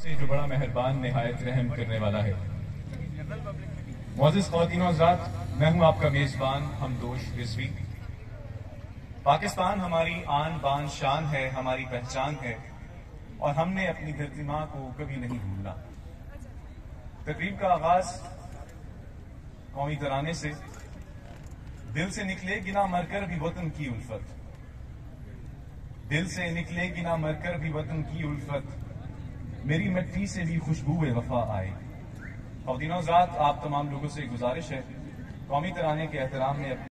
से जो बड़ा मेहरबान निहायत रहम करने वाला है। मोअज़्ज़िज़ ख़वातीन और हज़रात, मैं हूं आपका मेजबान हमदोश रिज़वी। पाकिस्तान हमारी आन बान शान है, हमारी पहचान है और हमने अपनी धरती माँ को कभी नहीं भूलना। तकरीब का आगाज कौमी तराने से, दिल से निकलेगी ना मरकर भी वतन की उल्फत, दिल से निकलेगी ना मरकर भी वतन की उल्फत, मेरी मिट्टी से भी खुशबू वफा आए। ख़वातीन और हज़रात, आप तमाम लोगों से गुजारिश है, कौमी तराने के एहतराम में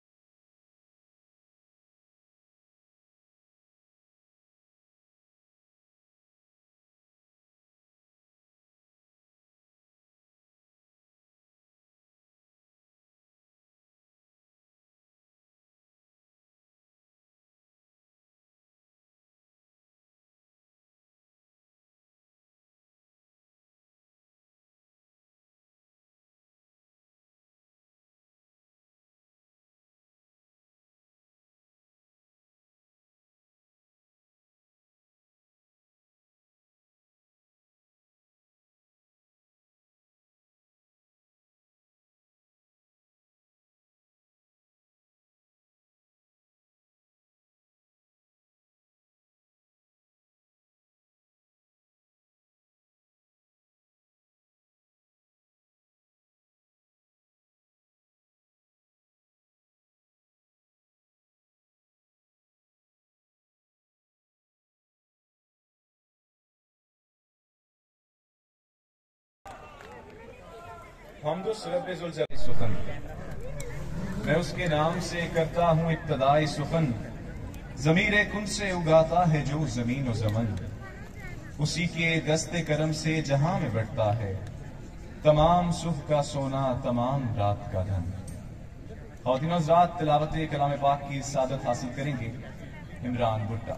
सुखन, मैं उसके नाम से करता हूँ इब्तिदाई सुखन, ज़मीरे कुन से उगाता है जो ज़मीन और ज़मन, उसी के दस्ते करम से जहां में बढ़ता है तमाम सुख का सोना, तमाम रात का धन। ख़वातीन और हज़रात, तिलावत कलाम पाक की सादत हासिल करेंगे इमरान भुट्टा।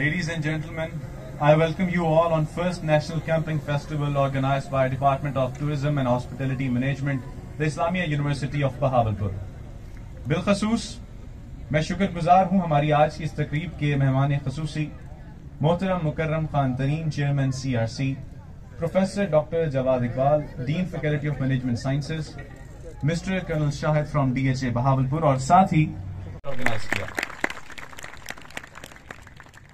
Ladies and gentlemen, I welcome you all on first National Camping Festival organized by Department of Tourism and Hospitality Management, the Islamia University of Bahawalpur. बिलखसूस मैं शुक्रगुजार हूँ हमारी आज की इस तकरीब के मेहमान खसूसी मोहतरम मुकर्रम Khan Tareen chairman CRC, professor doctor Jawad Iqbal, dean faculty of management sciences, mister colonel Shahid from DHA Bahawalpur और साथ ही ऑर्गेनाइज किया।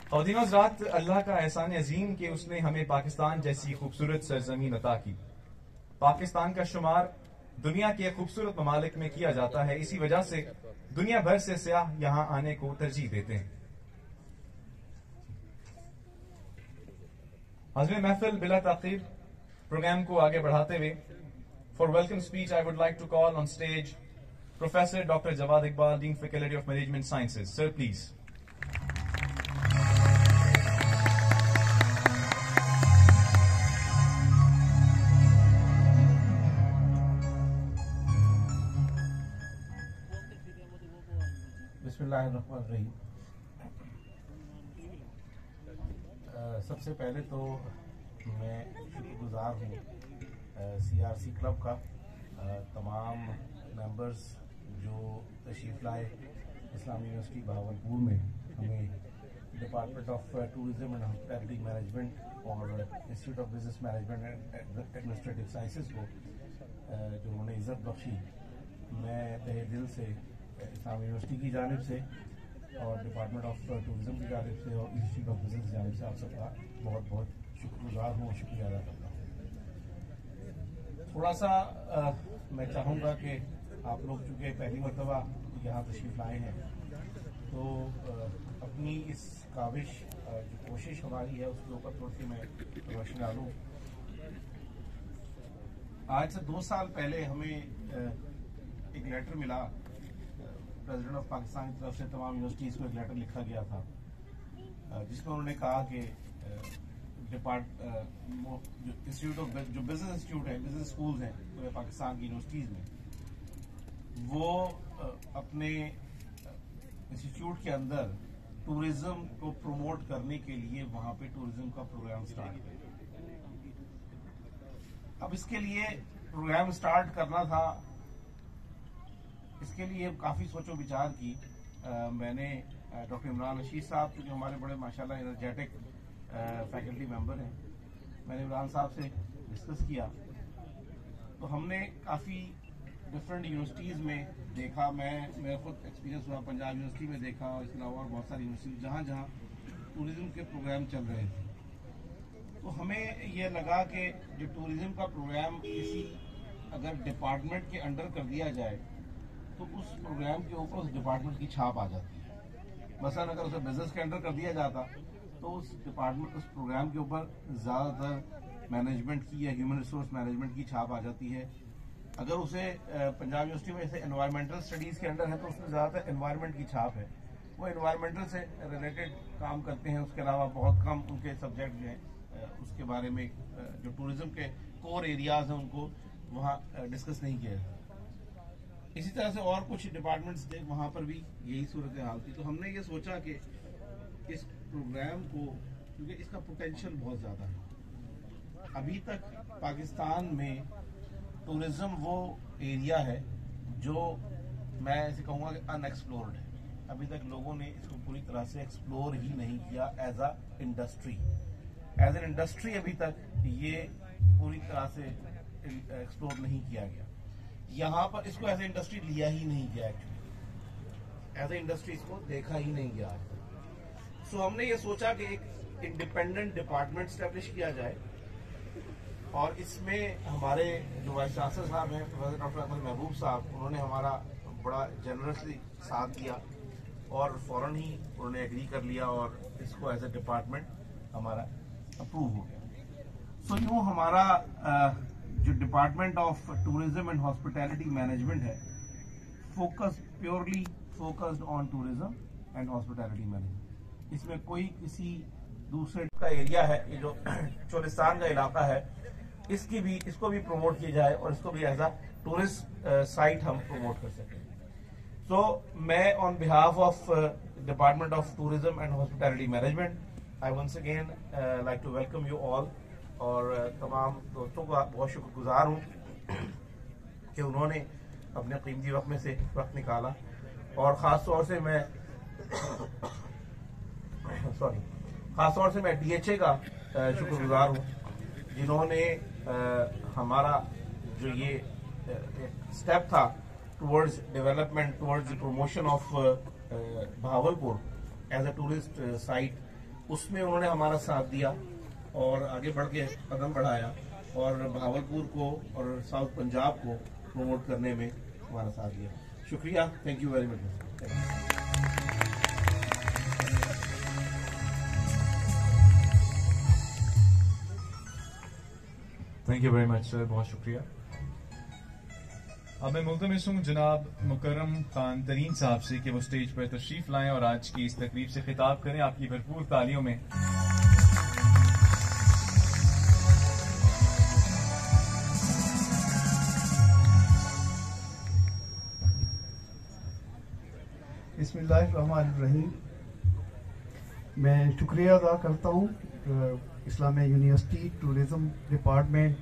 खवातीन हज़रात, अल्लाह का एहसान अजीम कि उसने हमें पाकिस्तान जैसी खूबसूरत सरजमीन अता की। पाकिस्तान का शुमार दुनिया के खूबसूरत ममालिक में किया जाता है, इसी वजह से दुनिया भर से सयाह यहां आने को तरजीह देते हैं। हाज़िर महफिल, बिला ताक़ीर प्रोग्राम को आगे बढ़ाते हुए for welcome speech I would like to call on stage professor doctor Jawad Iqbal, dean faculty of management sciences. Sir please. बिस्मिल्लाहिर्रहमानिर्रहीम। सबसे पहले तो मैं शुक्रगुजार हूँ CRC क्लब का, तमाम मेंबर्स जो तशरीफ़ लाए इस्लामी यूनिवर्सिटी बहावलपुर में हमें department of tourism and hospitality management और institute of business management and administrative sciences को जो उन्होंने इज़्ज़त बख्शी। मैं तहे दिल से इस्लामी यूनिवर्सिटी की जानिब से और डिपार्टमेंट ऑफ टूरिज़म की जानिब से और इंस्टीट्यूट ऑफ बिजनेस की जानिब से आप सबका बहुत बहुत शुक्रगुजार हूँ, शुक्रिया अदा करता हूँ। थोड़ा सा मैं चाहूँगा कि आप लोग चूँकि पहली मरतबा यहाँ तशरीफ़ लाए हैं तो अपनी इस काविश जो कोशिश हमारी है उसके ऊपर थोड़ी सी मैं रोशनी डालूँ। आज से 2 साल पहले हमें एक लेटर मिला प्रेसिडेंट ऑफ पाकिस्तान की तरफ से। तमाम यूनिवर्सिटीज़ को एक लेटर लिखा गया था जिसमें उन्होंने कहा कि इंस्टीट्यूट ऑफ जो बिजनेस इंस्टीट्यूट है, बिजनेस स्कूल्स हैं पूरे पाकिस्तान की यूनिवर्सिटीज़ में, वो अपने इंस्टीट्यूट के अंदर टूरिज्म को प्रमोट करने के लिए वहाँ पे टूरिज्म का प्रोग्राम स्टार्ट करें। अब इसके लिए प्रोग्राम स्टार्ट करना था, इसके लिए काफ़ी सोचो विचार की। मैंने डॉक्टर इमरान रशीद साहब जो हमारे बड़े माशाल्लाह एनर्जेटिक फैकल्टी मेंबर हैं, मैंने इमरान साहब से डिस्कस किया तो हमने काफ़ी डिफरेंट यूनिवर्सिटीज़ में देखा। मेरा खुद एक्सपीरियंस हुआ, पंजाब यूनिवर्सिटी में देखा और इसके अलावा और बहुत सारी यूनिवर्सिटी जहाँ जहाँ टूरिज़म के प्रोग्राम चल रहे थे। तो हमें ये लगा कि जो टूरिज़म का प्रोग्राम किसी अगर डिपार्टमेंट के अंडर कर दिया जाए तो उस प्रोग्राम के ऊपर उस डिपार्टमेंट की छाप आ जाती है। मसलन अगर उसे बिजनेस के अंडर कर दिया जाता तो उस डिपार्टमेंट उस प्रोग्राम के ऊपर ज़्यादातर मैनेजमेंट की या ह्यूमन रिसोर्स मैनेजमेंट की छाप आ जाती है। अगर उसे पंजाब यूनिवर्सिटी में ऐसे एनवायरमेंटल स्टडीज़ के अंडर है तो उसमें ज़्यादातर एनवायरमेंट की छाप है, वो एनवायरमेंटल से रिलेटेड काम करते हैं। उसके अलावा बहुत कम उनके सब्जेक्ट जो हैं उसके बारे में जो टूरिज़म के कोर एरियाज़ हैं उनको वहाँ डिस्कस नहीं किया जाता। इसी तरह से और कुछ डिपार्टमेंट्स थे, वहाँ पर भी यही सूरत हाल थी। तो हमने ये सोचा कि इस प्रोग्राम को, क्योंकि इसका पोटेंशियल बहुत ज़्यादा है, अभी तक पाकिस्तान में टूरिज़्म वो एरिया है जो मैं ऐसे कहूँगा कि अनएक्सप्लोर्ड है। अभी तक लोगों ने इसको पूरी तरह से एक्सप्लोर ही नहीं किया as a industry. As an industry अभी तक ये पूरी तरह से एक्सप्लोर नहीं किया गया। यहाँ पर इसको एज ए इंडस्ट्री लिया ही नहीं गया, एक्चुअली एज ए इंडस्ट्री इसको देखा ही नहीं गया। सो हमने ये सोचा कि एक इंडिपेंडेंट डिपार्टमेंट स्टैब्लिश किया जाए और इसमें हमारे जो वाइस चांसलर साहब हैं प्रोफेसर डॉक्टर अहमद महबूब साहब, उन्होंने हमारा बड़ा जनरसली साथ दिया और फौरन ही उन्होंने एग्री कर लिया और इसको एज ए डिपार्टमेंट हमारा अप्रूव हो गया। सो यूँ हमारा जो department of tourism and hospitality management है purely focused on tourism and hospitality management. इसमें कोई किसी दूसरे का एरिया है, ये जो चोलिस्तान का इलाका है, इसको भी प्रमोट किया जाए और इसको भी एज अ टूरिस्ट साइट हम प्रमोट कर सकें। सो मैं on behalf of department of tourism and hospitality management I once again like to welcome you all, और तमाम दोस्तों का बहुत शुक्रगुजार हूँ कि उन्होंने अपने कीमती वक्त में से वक्त निकाला, और ख़ास तौर से मैं DHA का शुक्रगुजार हूँ, जिन्होंने हमारा जो ये स्टेप था towards development, towards the promotion of Bahawalpur as a tourist site, उसमें उन्होंने हमारा साथ दिया और आगे बढ़ के कदम बढ़ाया और भावलपुर को और साउथ पंजाब को प्रमोट करने में हमारा साथ दिया। शुक्रिया, thank you very much. Thank you very much sir, बहुत शुक्रिया। अब मैं मुल्तमिस हूँ जनाब मुकर्रम खान तरीन साहब से कि वो स्टेज पर तशरीफ लाएं और आज की इस तकरीब से खिताब करें आपकी भरपूर तालियों में। बिस्मिल्लाहिर्रहमानिर्रहीम। मैं शुक्रिया अदा करता हूँ Islamia university tourism department,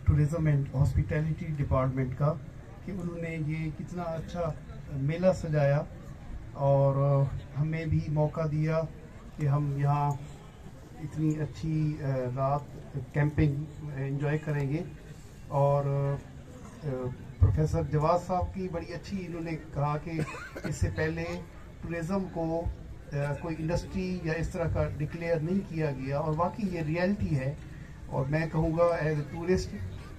tourism and hospitality department का, कि उन्होंने ये कितना अच्छा मेला सजाया और हमें भी मौका दिया कि हम यहाँ इतनी अच्छी रात कैंपिंग एंजॉय करेंगे। और प्रोफेसर जवाद साहब की बड़ी अच्छी इन्होंने कहा कि इससे पहले टूरिज़्म को कोई इंडस्ट्री या इस तरह का डिक्लेयर नहीं किया गया, और वाकई ये रियलिटी है। और मैं कहूँगा एज ए टूरिस्ट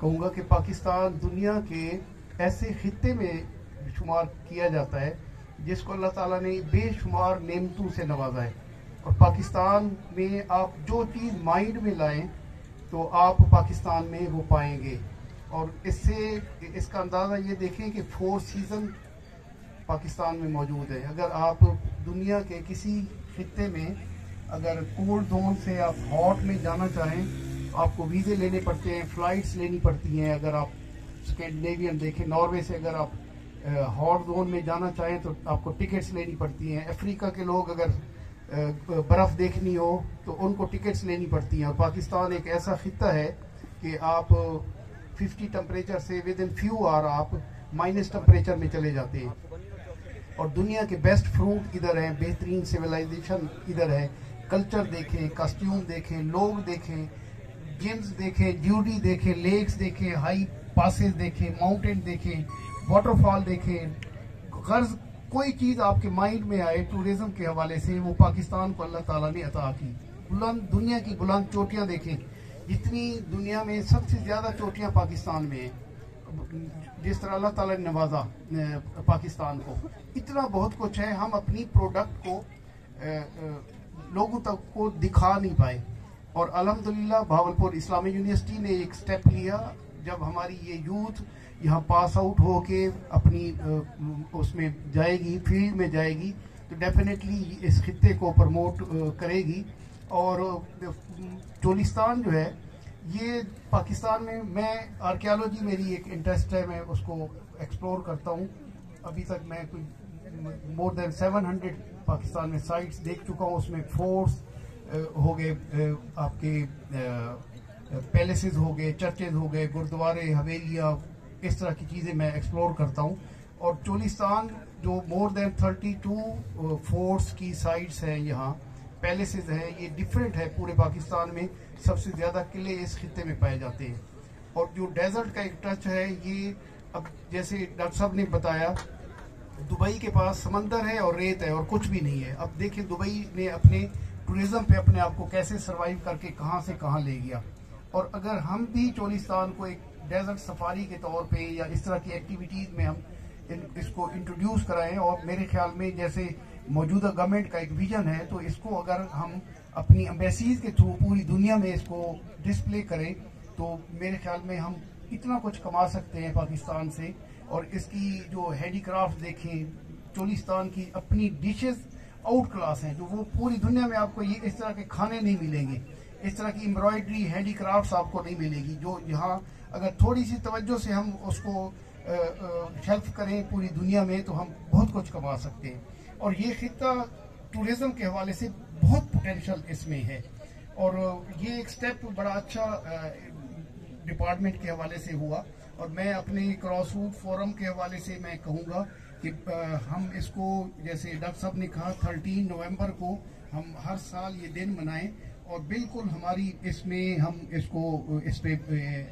कहूँगा कि पाकिस्तान दुनिया के ऐसे खित्ते में शुमार किया जाता है जिसको अल्लाह ताला ने बेशुमार नेमतों से नवाजा है, और पाकिस्तान में आप जो चीज़ माइंड में लाएं तो आप पाकिस्तान में वो पाएंगे। और इससे इसका अंदाज़ा ये देखें कि 4 सीज़न पाकिस्तान में मौजूद है। अगर आप दुनिया के किसी खित्ते में अगर कोल्ड जोन से आप हॉट में जाना चाहें, आपको वीज़े लेने पड़ते हैं, फ़्लाइट्स लेनी पड़ती हैं। अगर आप स्कैंडिनेवियन देखें, नॉर्वे से अगर आप हॉट जोन में जाना चाहें तो आपको टिकट्स लेनी पड़ती हैं। अफ्रीका के लोग अगर बर्फ़ देखनी हो तो उनको टिकट्स लेनी पड़ती हैं। और पाकिस्तान एक ऐसा खित्ता है कि आप 50 टेम्परेचर से विद इन फ्यू आवर आप माइनस टेम्परेचर में चले जाते हैं। और दुनिया के बेस्ट फ्रूट इधर हैं, बेहतरीन सिविलाइजेशन इधर है। कल्चर देखें, कस्ट्यूम देखें, लोग देखें, जिम्स देखें, ज्यूरी देखें, लेक्स देखें, हाई पासेस देखें, माउंटेन देखें, वाटरफॉल देखें। गर्ज कोई चीज़ आपके माइंड में आए टूरिज्म के हवाले से, वो पाकिस्तान को अल्लाह ताला ने अता की। बुलंद दुनिया की बुलंद चोटियाँ देखें, जितनी दुनिया में सबसे ज़्यादा चोटियाँ पाकिस्तान में हैं। जिस तरह अल्लाह ताला ने नवाजा पाकिस्तान को, इतना बहुत कुछ है। हम अपनी प्रोडक्ट को लोगों तक को दिखा नहीं पाए। और अल्हम्दुलिल्लाह भावलपुर इस्लामिक यूनिवर्सिटी ने एक स्टेप लिया। जब हमारी ये यूथ यहाँ पास आउट हो के अपनी उसमें जाएगी, फील्ड में जाएगी, तो डेफिनेटली इस खित्ते को प्रमोट करेगी। और चोलिस्तान जो है ये पाकिस्तान में, मैं आर्कियोलॉजी मेरी एक इंटरेस्ट है, मैं उसको एक्सप्लोर करता हूँ। अभी तक मैं कोई मोर देन 700 पाकिस्तान में साइट्स देख चुका हूँ। उसमें फोर्ट्स हो गए, आपके पैलेसेस हो गए, चर्चेज हो गए, गुरुद्वारे, हवेलियाँ, इस तरह की चीज़ें मैं एक्सप्लोर करता हूँ। और चोलिस्तान जो मोर देन 32 फोर्ट्स की साइट्स हैं, यहाँ पैलेसेस हैं, ये डिफरेंट है पूरे पाकिस्तान में। सबसे ज़्यादा किले इस खित्ते में पाए जाते हैं। और जो डेजर्ट का एक टच है, ये अब जैसे डॉक्टर साहब ने बताया, दुबई के पास समंदर है और रेत है और कुछ भी नहीं है। अब देखिए दुबई ने अपने टूरिज्म पे अपने आप को कैसे सरवाइव करके कहाँ से कहाँ ले गया। और अगर हम भी चोलिस्तान को एक डेजर्ट सफारी के तौर पे या इस तरह की एक्टिविटीज़ में हम इसको इंट्रोड्यूस कराएं, और मेरे ख्याल में जैसे मौजूदा गवर्नमेंट का एक विजन है, तो इसको अगर हम अपनी एम्बेसीज के थ्रू पूरी दुनिया में इसको डिस्प्ले करें, तो मेरे ख्याल में हम इतना कुछ कमा सकते हैं पाकिस्तान से। और इसकी जो हैंडीक्राफ्ट देखें, चोलिस्तान की अपनी डिशेस आउट क्लास हैं, जो वो पूरी दुनिया में आपको ये इस तरह के खाने नहीं मिलेंगे, इस तरह की एम्ब्रॉयडरी हैंडीक्राफ्ट्स आपको नहीं मिलेगी, जो यहाँ अगर थोड़ी सी तवज्जो से हम उसको शेल्फ करें पूरी दुनिया में, तो हम बहुत कुछ कमा सकते हैं। और ये खित्ता टूरिज्म के हवाले से बहुत पोटेंशियल इसमें है। और ये एक स्टेप बड़ा अच्छा डिपार्टमेंट के हवाले से हुआ। और मैं अपने क्रॉस रूट फोरम के हवाले से मैं कहूँगा कि हम इसको, जैसे डॉक्टर साहब ने कहा, 13 नवंबर को हम हर साल ये दिन मनाएं। और बिल्कुल हमारी इसमें हम इसको इस पे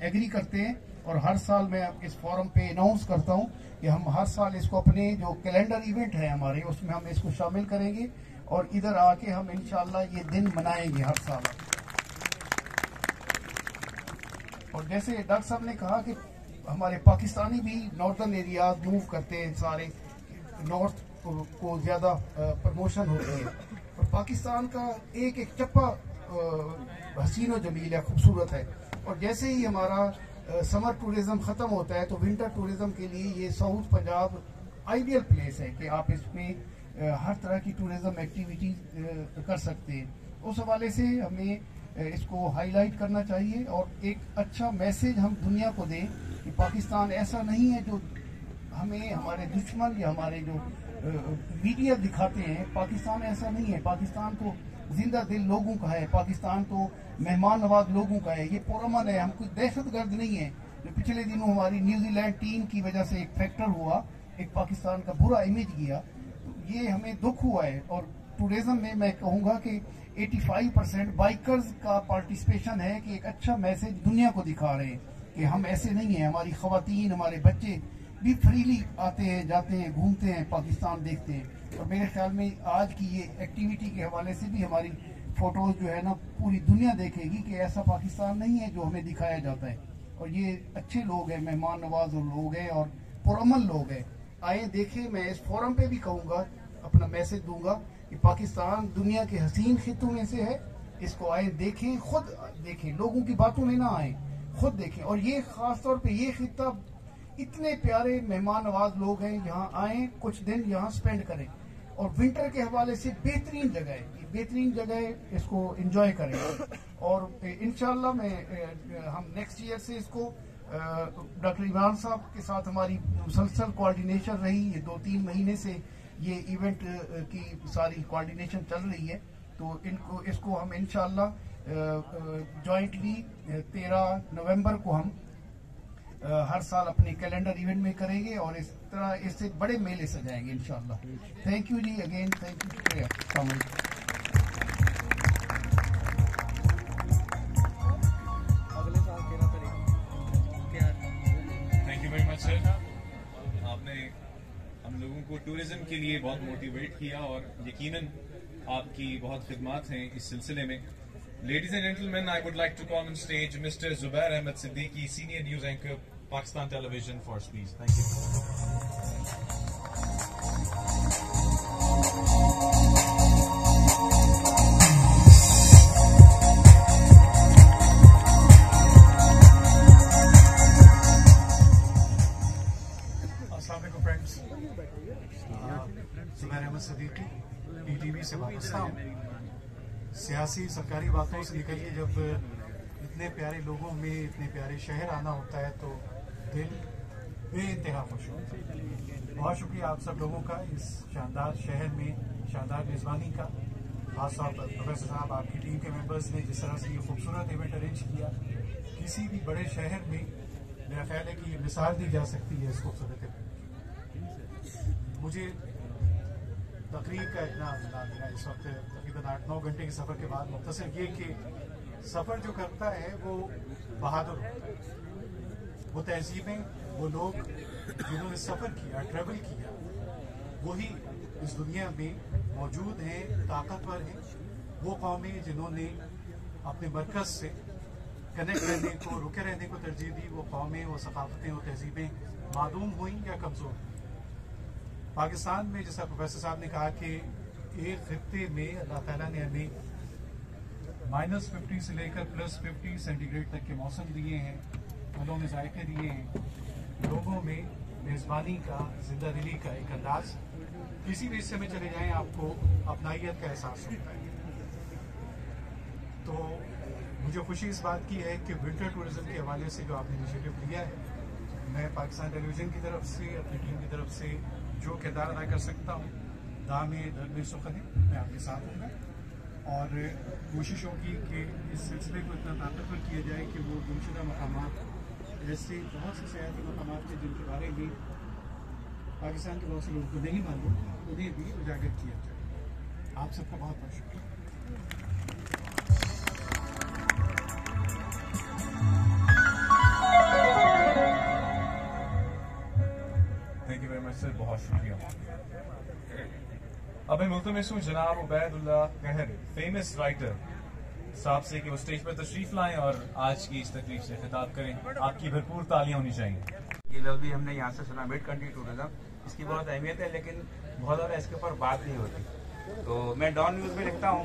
एग्री करते हैं। और हर साल मैं इस फोरम पे अनाउंस करता हूं कि हम हर साल इसको अपने जो कैलेंडर इवेंट है हमारे, उसमें हम इसको शामिल करेंगे और इधर आके हम इंशाल्लाह ये दिन मनाएंगे हर साल। और जैसे डॉक्टर साहब ने कहा कि हमारे पाकिस्तानी भी नॉर्दर्न एरिया मूव करते हैं, सारे नॉर्थ को ज़्यादा प्रमोशन होती है। और पाकिस्तान का एक एक चप्पा हसीन व जमील है, खूबसूरत है। और जैसे ही हमारा समर टूरिज्म ख़त्म होता है तो विंटर टूरिज्म के लिए ये साउथ पंजाब आइडियल प्लेस है कि आप इसमें हर तरह की टूरिज्म एक्टिविटी कर सकते हैं। उस हवाले से हमें इसको हाईलाइट करना चाहिए और एक अच्छा मैसेज हम दुनिया को दें कि पाकिस्तान ऐसा नहीं है जो हमें हमारे दुश्मन या हमारे जो मीडिया दिखाते हैं। पाकिस्तान ऐसा नहीं है। पाकिस्तान तो जिंदा दिल लोगों का है, पाकिस्तान तो मेहमान नवाज लोगों का है, ये पुरअमन है। हम कोई दहशतगर्द नहीं है। जो पिछले दिनों हमारी न्यूजीलैंड टीम की वजह से एक फैक्टर हुआ, एक पाकिस्तान का बुरा इमेज गया, तो ये हमें दुख हुआ है। और टूरिज्म में मैं कहूँगा कि 85% बाइकर्स का पार्टिसिपेशन है कि एक अच्छा मैसेज दुनिया को दिखा रहे हैं कि हम ऐसे नहीं हैं। हमारी खवातीन, हमारे बच्चे भी फ्रीली आते हैं, जाते हैं, घूमते हैं, पाकिस्तान देखते हैं। और मेरे ख्याल में आज की ये एक्टिविटी के हवाले से भी हमारी फोटोज जो है ना पूरी दुनिया देखेगी कि ऐसा पाकिस्तान नहीं है जो हमें दिखाया जाता है। और ये अच्छे लोग हैं, मेहमान नवाज लोग हैं और पुरअमन लोग हैं। आए देखें। मैं इस फोरम पे भी कहूँगा, अपना मैसेज दूंगा कि पाकिस्तान दुनिया के हसीन खित्तों में से है। इसको आए देखें, खुद देखें, लोगों की बातों में ना आए, खुद देखें। और ये खास तौर पे ये खित्ता, इतने प्यारे मेहमान नवाज लोग हैं, यहाँ आए, कुछ दिन यहाँ स्पेंड करें। और विंटर के हवाले से बेहतरीन जगह है, बेहतरीन जगह, इसको एंजॉय करें। और इंशाल्लाह हम नेक्स्ट ईयर से इसको डॉक्टर इमरान साहब के साथ हमारी मुसलसल कोऑर्डिनेशन रही। ये 2-3 महीने से ये इवेंट की सारी कोऑर्डिनेशन चल रही है। तो इसको हम इंशाल्लाह जॉइंटली 13 नवंबर को हम हर साल अपने कैलेंडर इवेंट में करेंगे और इस तरह इससे बड़े मेले सजाएंगे इंशाल्लाह। थैंक यू जी, again thank you. Thank you very much sir. आपने हम लोगों को टूरिज्म के लिए बहुत मोटिवेट किया और यकीनन आपकी बहुत खिदमत हैं इस सिलसिले में। Ladies and gentlemen, I would like to call on stage Mr. Zubair Ahmed Siddiqui, Senior News Anchor, Pakistan Television Force, please. Thank you. Assalamu alaikum friends. Zubair Ahmed Siddiqui, PTV से पाकिस्तान। सियासी सरकारी बातों से निकल के जब इतने प्यारे लोगों में इतने प्यारे शहर आना होता है तो दिल बेइंतहा खुश होता है। बहुत शुक्रिया आप सब लोगों का इस शानदार शहर में शानदार मेज़बानी का। खासतौर पर प्रोफेसर साहब, आपकी टीम के मेंबर्स ने जिस तरह से ये खूबसूरत इवेंट अरेंज किया, किसी भी बड़े शहर में मेरा ख्याल है कि मिसाल दी जा सकती है इस खूबसूरत इवेंट। मुझे तकरीर का इतना मिला इस वक्त तकरीबन 8-9 घंटे के सफ़र के बाद मुख्तसर ये कि सफ़र जो करता है वो बहादुर होता है। वो तहजीबें, वो लोग जिन्होंने सफ़र किया, ट्रैवल किया, वही इस दुनिया में मौजूद हैं, ताकतवर हैं। वो कौमें जिन्होंने अपने मरकज़ से कनेक्ट रहने को, रुके रहने को तरजीह दी, वो कौमें, वो सकाफतें, वो तहजीबें मादूम हुई या कमज़ोर हुई। पाकिस्तान में जैसा प्रोफेसर साहब ने कहा कि एक खित्ते में अल्लाह ताला ने हमें -50 से लेकर +50 सेंटीग्रेड तक के मौसम दिए हैं, फलों में जायके दिए हैं, लोगों में मेज़बानी का, जिंदा दिली का एक अंदाज। किसी भी हिस्से में चले जाएं आपको अपनाइयत का एहसास होता है। तो मुझे खुशी इस बात की है कि विंटर टूरिज्म के हवाले से जो आपने इनिशिएटिव लिया है, मैं पाकिस्तान टेलीविजन की तरफ से, अपनी टीम की तरफ से जो किरदार अदा कर सकता हूँ, दामे दर में सुख है, मैं आपके साथ हूँ। और कोशिश होगी कि इस सिलसिले को इतना ताकतवर किया जाए कि वो गुमशुदा मकामात ऐसे बहुत से सयाहती मकामात थे जिनके बारे में पाकिस्तान के बहुत से लोगों को नहीं मालूम, उन्हें भी उजागर किया जाए। आप सबका बहुत बहुत शुक्रिया। Thank you very much sir, बहुत शुक्रिया। अब मैं मुल्तमिस हूँ जनाब उबैदुल्लाह कहर, फेमस राइटर साहब से कि वो स्टेज पर तशरीफ लाएं और आज की इस तकरीब से खिताब करें। आपकी भरपूर तालियां होनी चाहिए। ये लफ्ज़ भी हमने यहाँ से सुना, मिड कंट्री टूरिज्म, इसकी बहुत अहमियत है, लेकिन बहुत ज़्यादा इसके ऊपर बात नहीं होती। तो मैं डॉन न्यूज़ में लिखता हूँ,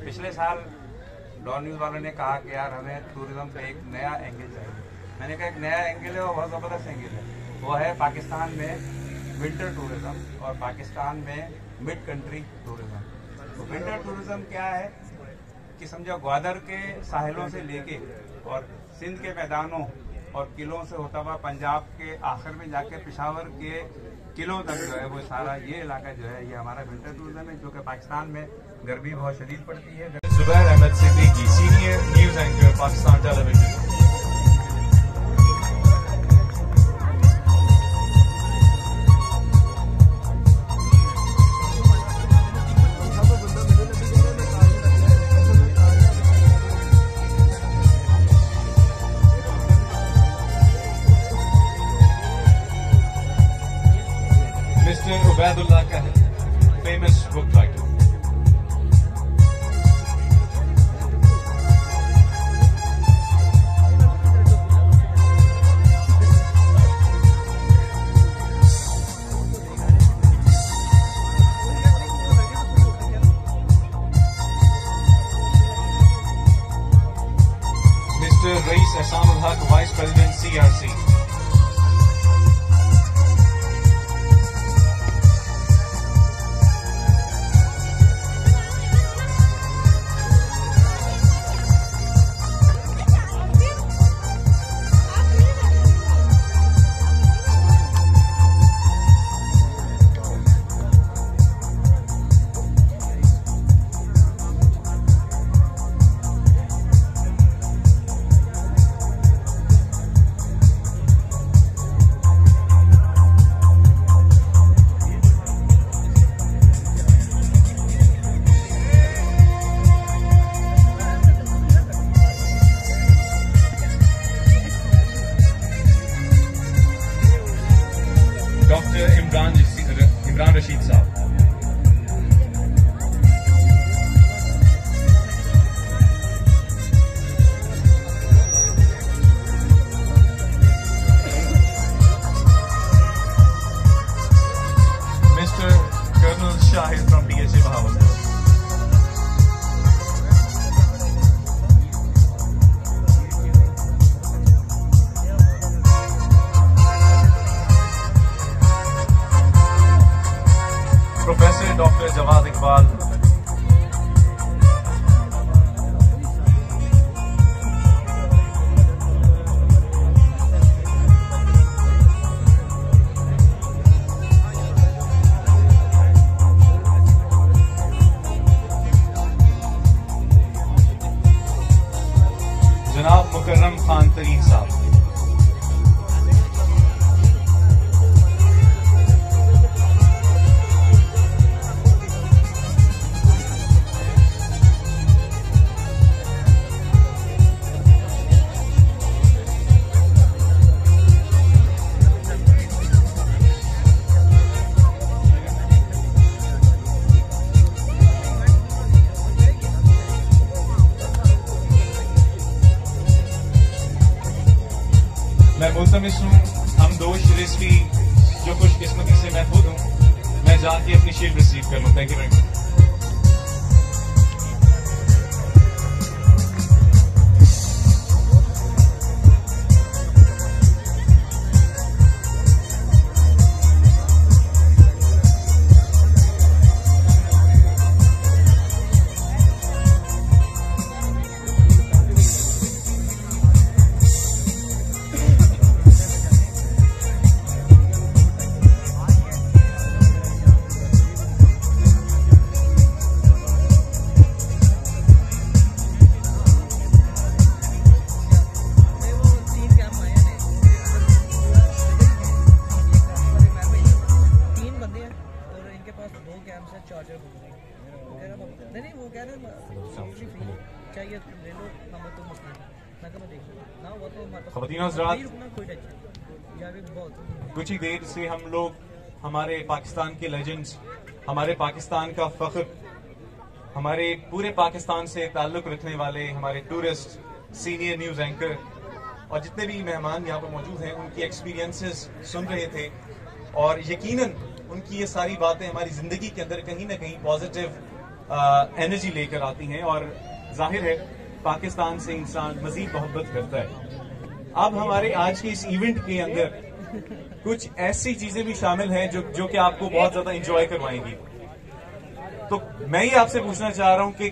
पिछले साल डॉन न्यूज़ वालों ने कहा कि यार हमें टूरिज्म पे एक नया एंगल चाहिए। मैंने कहा एक नया एंगल है, वो बहुत ज़बरदस्त एंगल है, वो है पाकिस्तान में विंटर टूरिज्म और पाकिस्तान में मिड कंट्री टूरिज्म। तो विंटर टूरिज्म क्या है कि समझो ग्वादर के साहिलों से लेके और सिंध के मैदानों और किलों से होता हुआ पंजाब के आखिर में जाके पेशावर के किलों तक जो है वो सारा ये इलाका जो है ये हमारा विंटर टूरिज्म है, जो कि पाकिस्तान में गर्मी बहुत शदीद पड़ती है। Zubair Ahmed Siddiqui, senior news anchor, Pakistan television. Mr. Ubaidullah Kahir, famous book writer. Mr. Rais Ahsanul Haq, Vice President, CRC. Doctor Imran Rashid साहब। Mister colonel Shahid from DHA Bahawalpur. Professor doctor Jawad Iqbal. जनाब मुकर्रम खान तरीक साहब। मैं मुल्तमिस हूँ हम दोष रिजवी जो खुशकिस्मती से महफूज हूँ, मैं जाके अपनी शील्ड रिसीव कर लूँ। Thank you very much. कह रहे हैं चाहिए ले लो नंबर तो मसला मैं कहा देख ना वो तो हमारे ख़वातीन और हज़रात, कोई टेंशन यार बहुत कुछ ही देर से हम लोग हमारे पाकिस्तान के लेजेंड्स, हमारे पाकिस्तान का फख्र, हमारे पूरे पाकिस्तान से ताल्लुक रखने वाले हमारे टूरिस्ट, सीनियर न्यूज़ एंकर और जितने भी मेहमान यहाँ पर मौजूद हैं उनकी एक्सपीरियंसेस सुन रहे थे और यकीनन उनकी ये सारी बातें हमारी ज़िंदगी के अंदर कहीं ना कहीं पॉजिटिव एनर्जी लेकर आती हैं और जाहिर है पाकिस्तान से इंसान मज़ीद मोहब्बत करता है। अब हमारे आज के इस इवेंट के अंदर कुछ ऐसी चीज़ें भी शामिल हैं जो कि आपको बहुत ज़्यादा इंजॉय करवाएंगी। तो मैं ही आपसे पूछना चाह रहा हूं कि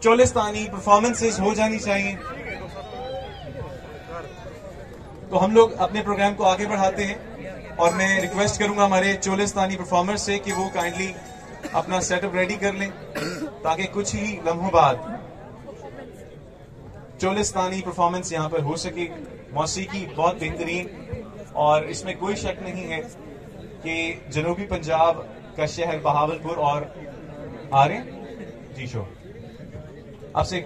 चोलिस्तानी परफॉर्मेंसेस हो जानी चाहिए। तो हम लोग अपने प्रोग्राम को आगे बढ़ाते हैं और मैं रिक्वेस्ट करूंगा हमारे चोलिस्तानी परफॉर्मर्स से कि वो काइंडली अपना सेटअप रेडी कर लें ताकि कुछ ही लम्हों बाद चोलिस्तानी परफॉर्मेंस यहां पर हो सके। मौसीकी बहुत बेहतरीन और इसमें कोई शक नहीं है कि जनूबी पंजाब का शहर बहावलपुर और आ रहे जी शो आपसे